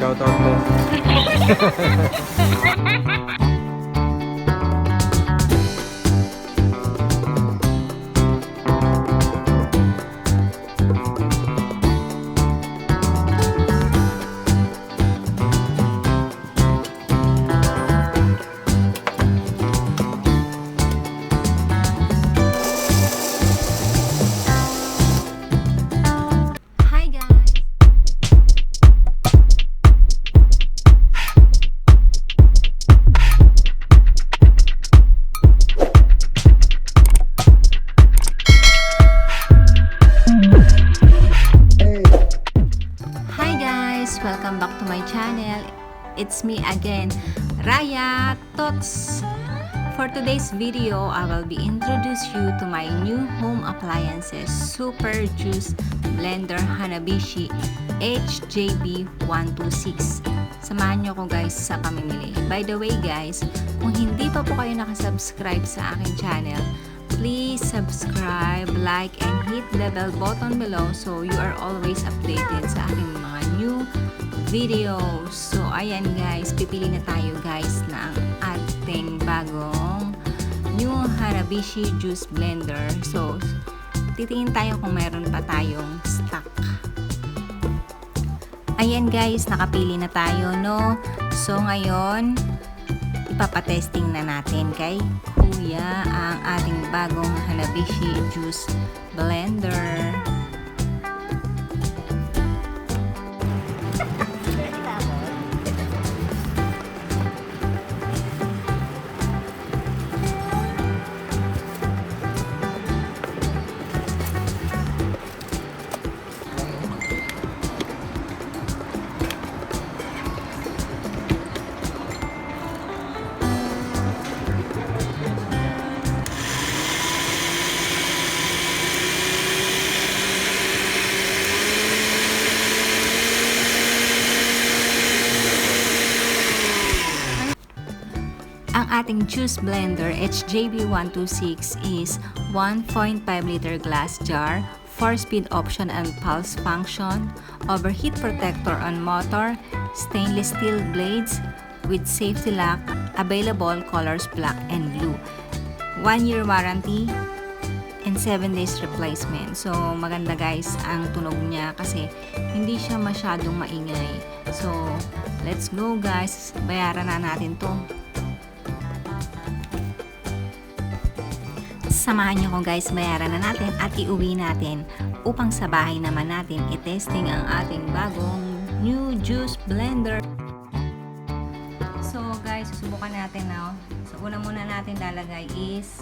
shoutout mo. Welcome back to my channel. It's me again, Raya Tots. For today's video, I will be introduce you to my new home appliances Super Juice Blender Hanabishi HJB-126. Samahan nyo ko guys sa pamimili. By the way guys, kung hindi pa po kayo nakasubscribe sa aking channel, please subscribe, like, and hit the bell button below so you are always updated sa aking mga new videos. So, ayan guys, pipili na tayo guys ng ating bagong new Hanabishi Juice Blender. So, titingin tayo kung meron pa tayong stock. Ayan guys, nakapili na tayo, no? So, ngayon, ipapatesting na natin kay Kuya ang ating bagong Hanabishi Juice Blender. Ang ating juice blender HJB-126 is 1.5 liter glass jar, 4-speed option and pulse function, overheat protector on motor, stainless steel blades with safety lock, available colors black and blue, 1-year warranty, and 7 days replacement. So maganda guys ang tunog niya kasi hindi siya masyadong maingay. So let's go guys, bayaran na natin to. Samahan nyo ko guys, bayaran na natin at iuwi natin upang sa bahay naman natin i-testing ang ating bagong new juice blender. So guys, susubukan natin now. So una muna natin lalagay is